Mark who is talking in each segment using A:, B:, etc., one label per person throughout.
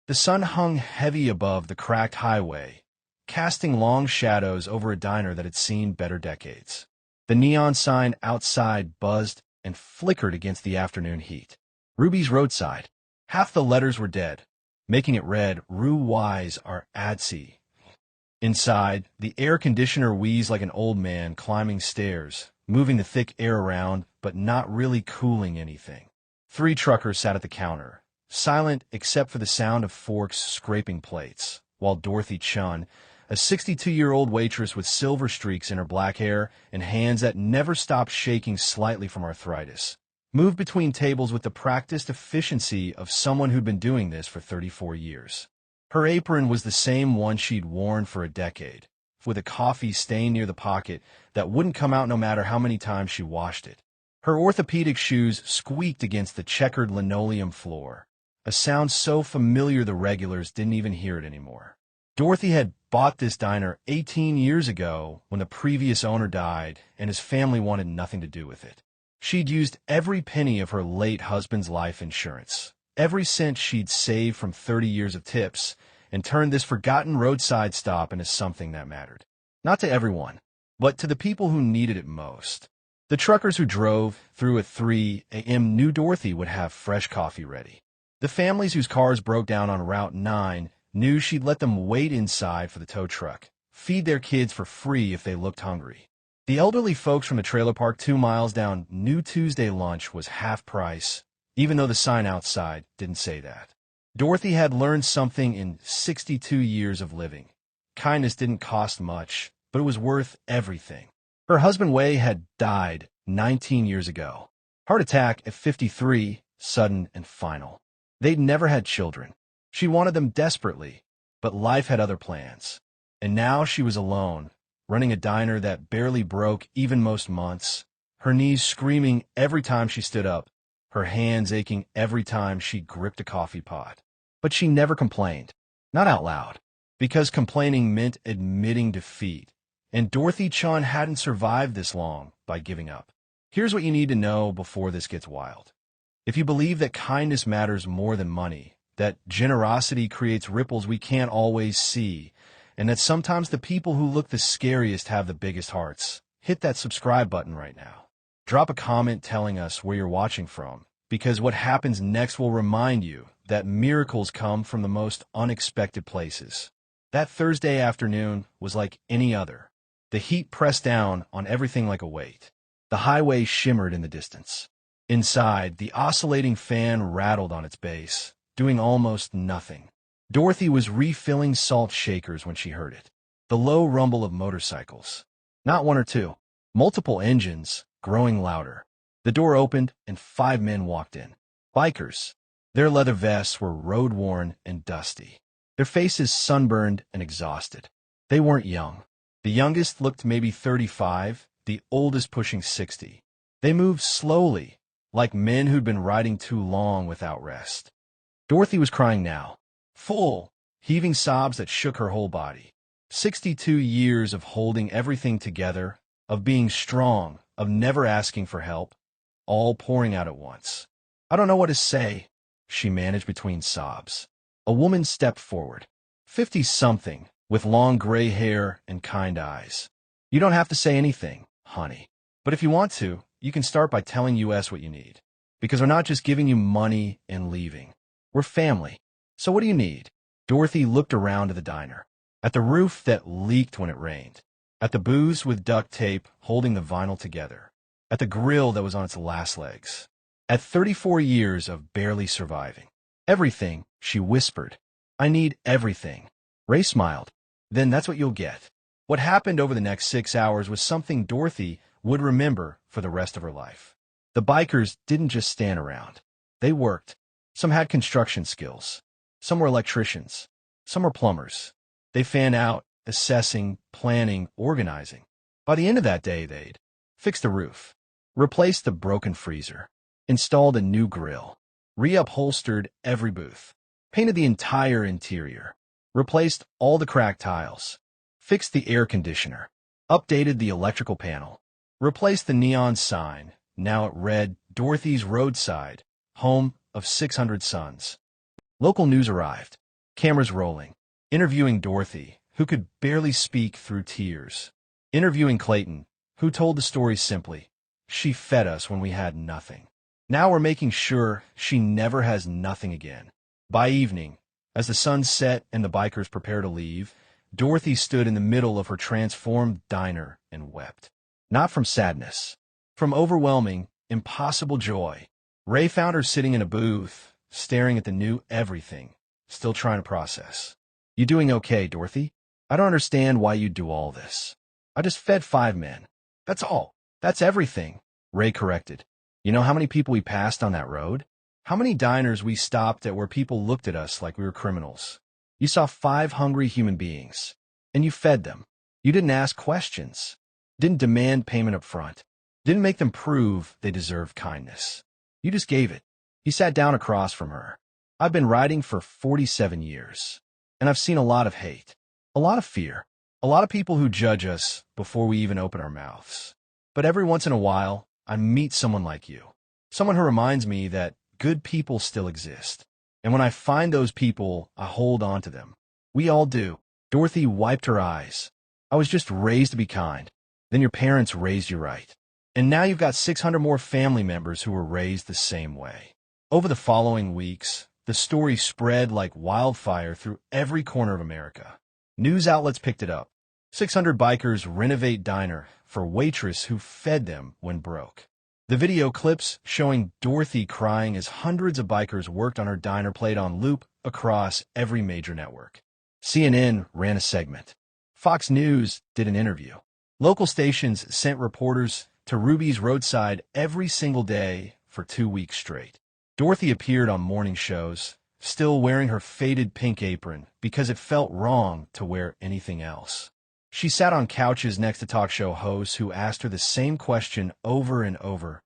A: The sun hung heavy above the cracked highway, casting long shadows over a diner that had seen better decades. The neon sign outside buzzed and flickered against the afternoon heat. Ruby's Roadside. Half the letters were dead, making it read, Rue Wise are Adsy. Inside, the air conditioner wheezed like an old man climbing stairs, moving the thick air around, but not really cooling anything. 3 truckers sat at the counter, silent except for the sound of forks scraping plates, while Dorothy Chen, a 62-year-old waitress with silver streaks in her black hair and hands that never stopped shaking slightly from arthritis, moved between tables with the practiced efficiency of someone who'd been doing this for 34 years. Her apron was the same one she'd worn for a decade, with a coffee stain near the pocket that wouldn't come out no matter how many times she washed it. Her orthopedic shoes squeaked against the checkered linoleum floor, a sound so familiar the regulars didn't even hear it anymore. Dorothy had bought this diner 18 years ago when the previous owner died and his family wanted nothing to do with it. She'd used every penny of her late husband's life insurance, every cent she'd saved from 30 years of tips, and turned this forgotten roadside stop into something that mattered. Not to everyone, but to the people who needed it most. The truckers who drove through at 3 a.m. knew Dorothy would have fresh coffee ready. The families whose cars broke down on Route 9 knew she'd let them wait inside for the tow truck, feed their kids for free if they looked hungry. The elderly folks from the trailer park 2 miles down knew Tuesday lunch was half price, even though the sign outside didn't say that. Dorothy had learned something in 62 years of living. Kindness didn't cost much, but it was worth everything. Her husband Wei had died 19 years ago. Heart attack at 53, sudden and final. They'd never had children. She wanted them desperately, but life had other plans. And now she was alone, running a diner that barely broke even most months, her knees screaming every time she stood up, her hands aching every time she gripped a coffee pot. But she never complained, not out loud, because complaining meant admitting defeat, and Dorothy Chen hadn't survived this long by giving up. Here's what you need to know before this gets wild. If you believe that kindness matters more than money, that generosity creates ripples we can't always see, and that sometimes the people who look the scariest have the biggest hearts, hit that subscribe button right now. Drop a comment telling us where you're watching from, because what happens next will remind you that miracles come from the most unexpected places. That Thursday afternoon was like any other. The heat pressed down on everything like a weight. The highway shimmered in the distance. Inside, the oscillating fan rattled on its base, doing almost nothing. Dorothy was refilling salt shakers when she heard it. The low rumble of motorcycles. Not one or two. Multiple engines, growing louder. The door opened, and 5 men walked in. Bikers. Their leather vests were road-worn and dusty. Their faces sunburned and exhausted. They weren't young. The youngest looked maybe 35, the oldest pushing 60. They moved slowly, like men who'd been riding too long without rest. Dorothy was crying now. Full, heaving sobs that shook her whole body. 62 years of holding everything together, of being strong, of never asking for help, all pouring out at once. I don't know what to say, she managed between sobs. A woman stepped forward, 50-something, with long gray hair and kind eyes. You don't have to say anything, honey. But if you want to, you can start by telling us what you need. Because we're not just giving you money and leaving. We're family. So what do you need? Dorothy looked around at the diner, at the roof that leaked when it rained, at the booths with duct tape holding the vinyl together, at the grill that was on its last legs, at 34 years of barely surviving. Everything, she whispered. I need everything. Ray smiled. Then that's what you'll get. What happened over the next 6 hours was something Dorothy would remember for the rest of her life. The bikers didn't just stand around. They worked. Some had construction skills. Some were electricians. Some were plumbers. They fanned out, assessing, planning, organizing. By the end of that day, they'd fixed the roof, replaced the broken freezer, installed a new grill, reupholstered every booth, painted the entire interior, replaced all the cracked tiles, fixed the air conditioner, updated the electrical panel, replaced the neon sign. Now it read Dorothy's Roadside, home of 600 sons. Local news arrived. Cameras rolling. Interviewing Dorothy, who could barely speak through tears. Interviewing Clayton, who told the story simply. She fed us when we had nothing. Now we're making sure she never has nothing again. By evening, as the sun set and the bikers prepare to leave, Dorothy stood in the middle of her transformed diner and wept. Not from sadness, from overwhelming, impossible joy. Ray found her sitting in a booth, staring at the new everything, still trying to process. You doing okay, Dorothy? I don't understand why you do all this. I just fed 5 men. That's all. That's everything, Ray corrected. You know how many people we passed on that road? How many diners we stopped at where people looked at us like we were criminals? You saw 5 hungry human beings, and you fed them. You didn't ask questions, didn't demand payment up front, didn't make them prove they deserved kindness. You just gave it. He sat down across from her. I've been riding for 47 years, and I've seen a lot of hate, a lot of fear, a lot of people who judge us before we even open our mouths. But every once in a while, I meet someone like you, someone who reminds me that good people still exist. And when I find those people, I hold on to them. We all do. Dorothy wiped her eyes. I was just raised to be kind. Then your parents raised you right. And now you've got 600 more family members who were raised the same way. Over the following weeks, the story spread like wildfire through every corner of America. News outlets picked it up. 600 bikers renovate diner for Waitress who fed them when broke. The video clips showing Dorothy crying as hundreds of bikers worked on her diner played on loop across every major network. CNN ran a segment. Fox News did an interview. Local stations sent reporters to Ruby's roadside every single day for 2 weeks straight. Dorothy appeared on morning shows, still wearing her faded pink apron because it felt wrong to wear anything else. She sat on couches next to talk show hosts who asked her the same question over and over.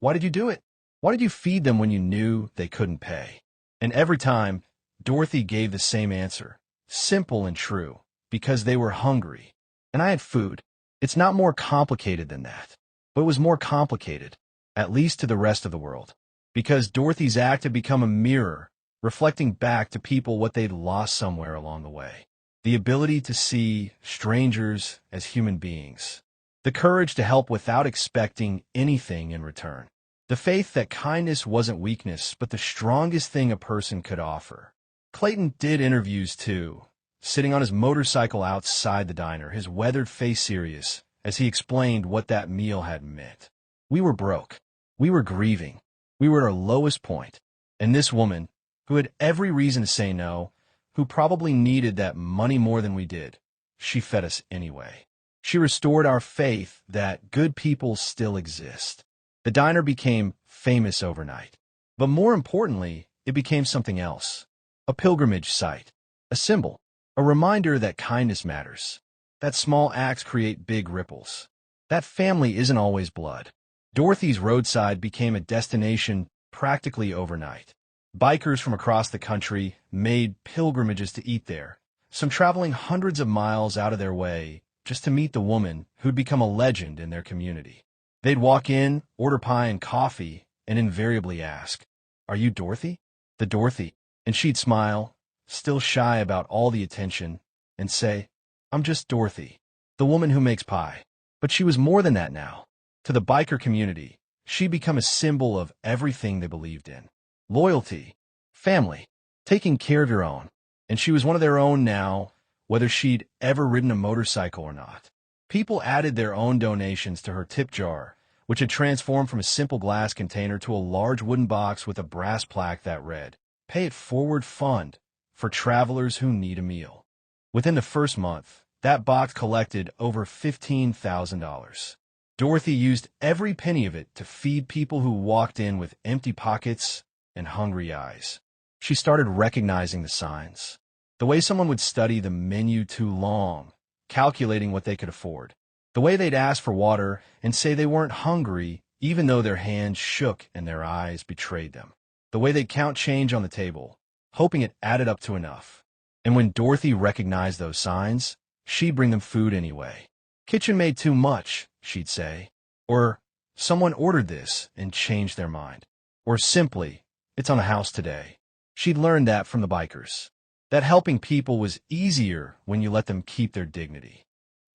A: Why did you do it? Why did you feed them when you knew they couldn't pay? And every time, Dorothy gave the same answer, simple and true, because they were hungry. And I had food. It's not more complicated than that. But it was more complicated, at least to the rest of the world, because Dorothy's act had become a mirror, reflecting back to people what they'd lost somewhere along the way. The ability to see strangers as human beings. The courage to help without expecting anything in return. The faith that kindness wasn't weakness, but the strongest thing a person could offer. Clayton did interviews too, sitting on his motorcycle outside the diner, his weathered face serious, as he explained what that meal had meant. We were broke. We were grieving. We were at our lowest point. And this woman, who had every reason to say no, who probably needed that money more than we did, she fed us anyway. She restored our faith that good people still exist. The diner became famous overnight. But more importantly, it became something else. A pilgrimage site. A symbol. A reminder that kindness matters. That small acts create big ripples. That family isn't always blood. Dorothy's roadside became a destination practically overnight. Bikers from across the country made pilgrimages to eat there, some traveling hundreds of miles out of their way just to meet the woman who'd become a legend in their community. They'd walk in, order pie and coffee, and invariably ask, "Are you Dorothy?" The Dorothy. And she'd smile, still shy about all the attention, and say, "I'm just Dorothy, the woman who makes pie." But she was more than that now. To the biker community, she'd become a symbol of everything they believed in. Loyalty, family, taking care of your own. And she was one of their own now, whether she'd ever ridden a motorcycle or not. People added their own donations to her tip jar, which had transformed from a simple glass container to a large wooden box with a brass plaque that read, "Pay it forward fund for travelers who need a meal." Within the first month, that box collected over $15,000. Dorothy used every penny of it to feed people who walked in with empty pockets and hungry eyes. She started recognizing the signs. The way someone would study the menu too long, calculating what they could afford. The way they'd ask for water and say they weren't hungry, even though their hands shook and their eyes betrayed them. The way they'd count change on the table, hoping it added up to enough. And when Dorothy recognized those signs, she'd bring them food anyway. "Kitchen made too much," she'd say. Or, "Someone ordered this and changed their mind." Or simply, "It's on the house today." She'd learned that from the bikers. that helping people was easier when you let them keep their dignity.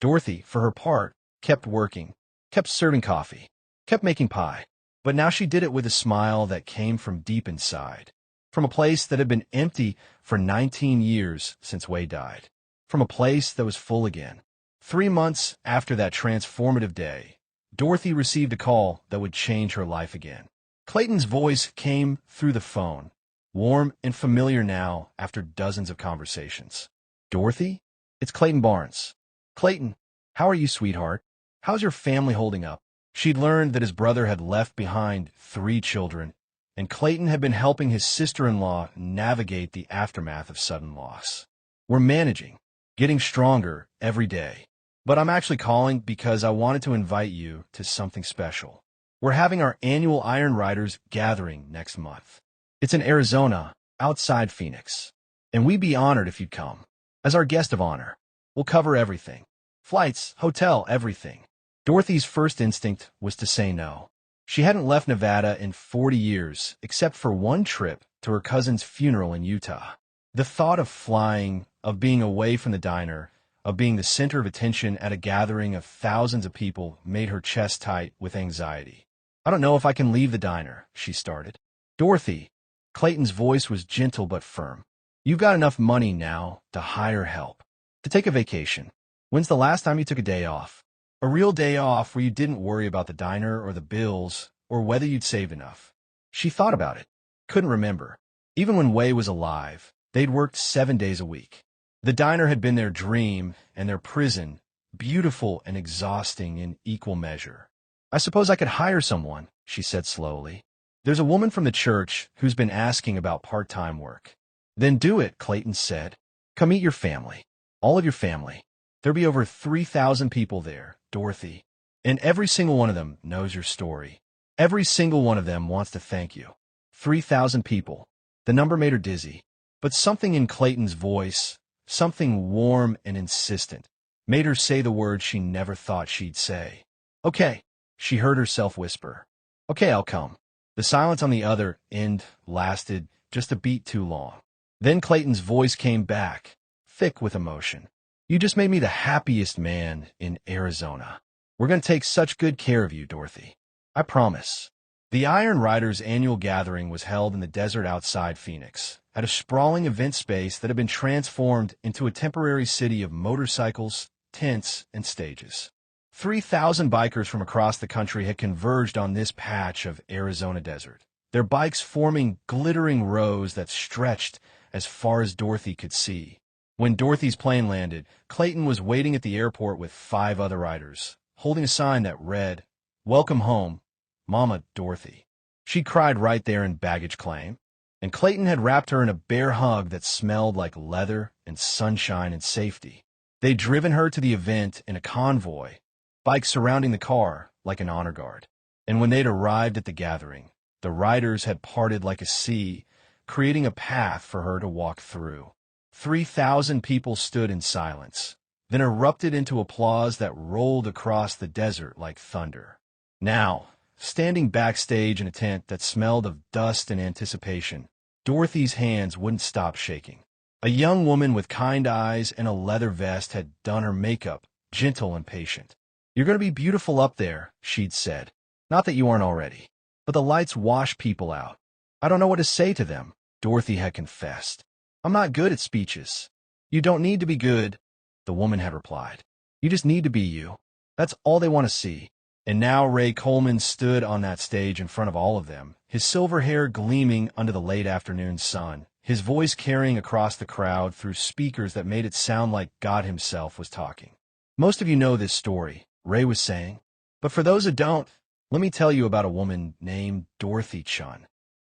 A: Dorothy, for her part, kept working, kept serving coffee, kept making pie. But now she did it with a smile that came from deep inside, from a place that had been empty for 19 years since Wei died, from a place that was full again. 3 months after that transformative day, Dorothy received a call that would change her life again. Clayton's voice came through the phone, warm and familiar now after dozens of conversations. "Dorothy? It's Clayton Barnes." "Clayton, how are you, sweetheart? How's your family holding up?" She'd learned that his brother had left behind 3 children, and Clayton had been helping his sister-in-law navigate the aftermath of sudden loss. "We're managing, getting stronger every day. But I'm actually calling because I wanted to invite you to something special. We're having our annual Iron Riders gathering next month. It's in Arizona, outside Phoenix. And we'd be honored if you'd come. As our guest of honor, we'll cover everything. Flights, hotel, everything." Dorothy's first instinct was to say no. She hadn't left Nevada in 40 years, except for one trip to her cousin's funeral in Utah. The thought of flying, of being away from the diner, of being the center of attention at a gathering of thousands of people made her chest tight with anxiety. "I don't know if I can leave the diner," she started. "Dorothy," Clayton's voice was gentle but firm, "you've got enough money now to hire help, to take a vacation. When's the last time you took a day off? A real day off where you didn't worry about the diner or the bills or whether you'd saved enough?" She thought about it, couldn't remember. Even when Wei was alive, they'd worked 7 days a week. The diner had been their dream and their prison, beautiful and exhausting in equal measure. "I suppose I could hire someone," she said slowly. "There's a woman from the church who's been asking about part-time work." "Then do it," Clayton said. "Come meet your family, all of your family. There'll be over 3,000 people there, Dorothy. And every single one of them knows your story. Every single one of them wants to thank you." 3,000 people. The number made her dizzy. But something in Clayton's voice, something warm and insistent, made her say the words she never thought she'd say. "Okay," she heard herself whisper. "Okay, I'll come." The silence on the other end lasted just a beat too long. Then Clayton's voice came back, thick with emotion. "You just made me the happiest man in Arizona. We're going to take such good care of you, Dorothy. I promise." The Iron Riders' annual gathering was held in the desert outside Phoenix, at a sprawling event space that had been transformed into a temporary city of motorcycles, tents, and stages. 3,000 bikers from across the country had converged on this patch of Arizona desert, their bikes forming glittering rows that stretched as far as Dorothy could see. When Dorothy's plane landed, Clayton was waiting at the airport with 5 other riders, holding a sign that read, "Welcome home, Mama Dorothy." She cried right there in baggage claim, and Clayton had wrapped her in a bear hug that smelled like leather and sunshine and safety. They'd driven her to the event in a convoy, bikes surrounding the car like an honor guard. And when they'd arrived at the gathering, the riders had parted like a sea, creating a path for her to walk through. 3,000 people stood in silence, then erupted into applause that rolled across the desert like thunder. Now, standing backstage in a tent that smelled of dust and anticipation, Dorothy's hands wouldn't stop shaking. A young woman with kind eyes and a leather vest had done her makeup, gentle and patient. "You're going to be beautiful up there," she'd said. "Not that you aren't already. But the lights wash people out. I don't know what to say to them," Dorothy had confessed. "I'm not good at speeches." "You don't need to be good," the woman had replied. "You just need to be you. That's all they want to see." And now Ray Coleman stood on that stage in front of all of them, his silver hair gleaming under the late afternoon sun, his voice carrying across the crowd through speakers that made it sound like God himself was talking. "Most of you know this story," Ray was saying. "But for those who don't, let me tell you about a woman named Dorothy Chen."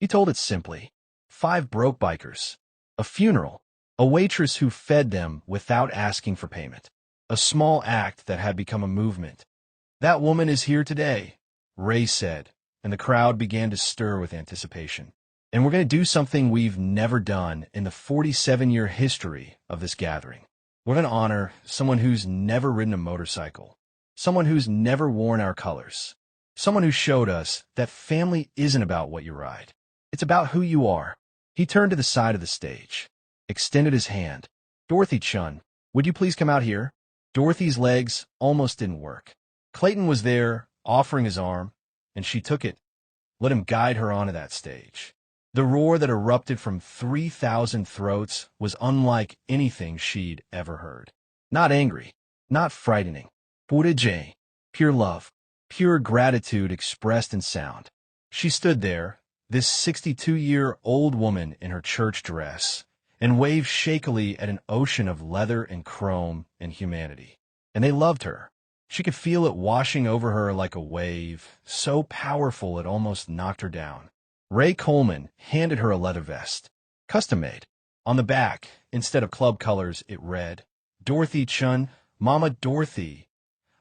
A: He told it simply. 5 broke bikers. A funeral. A waitress who fed them without asking for payment. A small act that had become a movement. "That woman is here today," Ray said, and the crowd began to stir with anticipation. "And we're going to do something we've never done in the 47-year history of this gathering. We're going to honor someone who's never ridden a motorcycle, someone who's never worn our colors, someone who showed us that family isn't about what you ride. It's about who you are." He turned to the side of the stage. extended his hand. "Dorothy Chen, would you please come out here?" Dorothy's legs almost didn't work. Clayton was there, offering his arm, and she took it, let him guide her onto that stage. The roar that erupted from 3,000 throats was unlike anything she'd ever heard. Not angry, not frightening. Pure Jay, pure love, pure gratitude expressed in sound. She stood there, this 62-year-old woman in her church dress, and waved shakily at an ocean of leather and chrome and humanity. And they loved her. She could feel it washing over her like a wave, so powerful it almost knocked her down. Ray Coleman handed her a leather vest, custom-made. On the back, instead of club colors, it read, "Dorothy Chen, Mama Dorothy,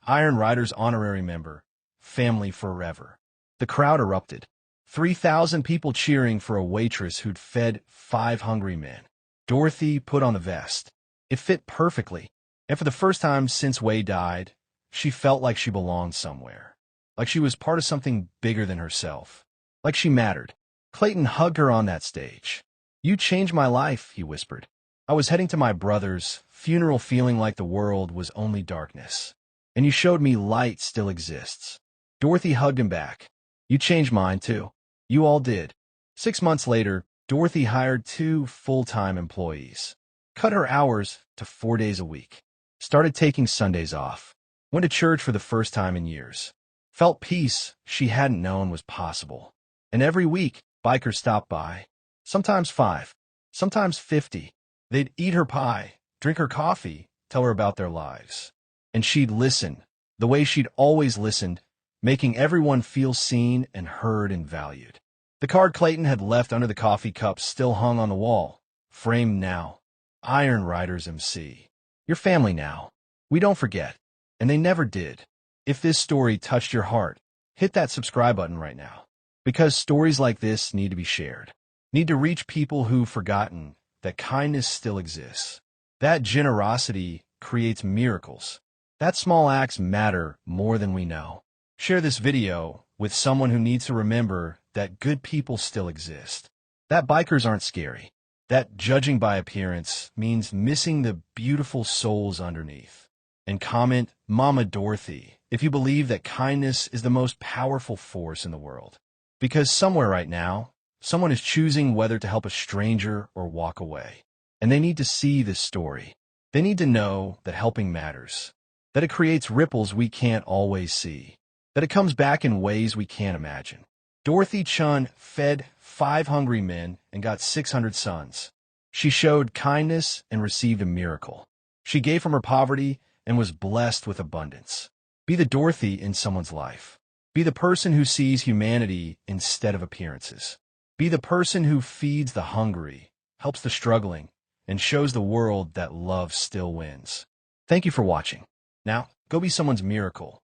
A: Iron Riders honorary member, family forever." The crowd erupted. 3,000 people cheering for a waitress who'd fed 5 hungry men. Dorothy put on the vest. It fit perfectly, and for the first time since Wei died, she felt like she belonged somewhere, like she was part of something bigger than herself, like she mattered. Clayton hugged her on that stage. "You changed my life," he whispered. "I was heading to my brother's funeral feeling like the world was only darkness, and you showed me light still exists." Dorothy hugged him back. "You changed mine, too. You all did." 6 months later, Dorothy hired 2 full-time employees, cut her hours to 4 days a week, started taking Sundays off, went to church for the first time in years, felt peace she hadn't known was possible. And every week, bikers stopped by, sometimes 5, sometimes 50. They'd eat her pie, drink her coffee, tell her about their lives. And she'd listen, the way she'd always listened, making everyone feel seen and heard and valued. The card Clayton had left under the coffee cup still hung on the wall, framed now. "Iron Riders MC. Your family now. We don't forget." And they never did. If this story touched your heart, hit that subscribe button right now. Because stories like this need to be shared. Need to reach people who've forgotten that kindness still exists. That generosity creates miracles. That small acts matter more than we know. Share this video with someone who needs to remember that good people still exist. That bikers aren't scary. That judging by appearance means missing the beautiful souls underneath. And comment Mama Dorothy if you believe that kindness is the most powerful force in the world. Because somewhere right now, someone is choosing whether to help a stranger or walk away. And they need to see this story. They need to know that helping matters, that it creates ripples we can't always see, that it comes back in ways we can't imagine. Dorothy Chen fed 5 hungry men and got 600 sons. She showed kindness and received a miracle. She gave from her poverty and was blessed with abundance. Be the Dorothy in someone's life. Be the person who sees humanity instead of appearances. Be the person who feeds the hungry, helps the struggling, and shows the world that love still wins. Thank you for watching. Now, go be someone's miracle.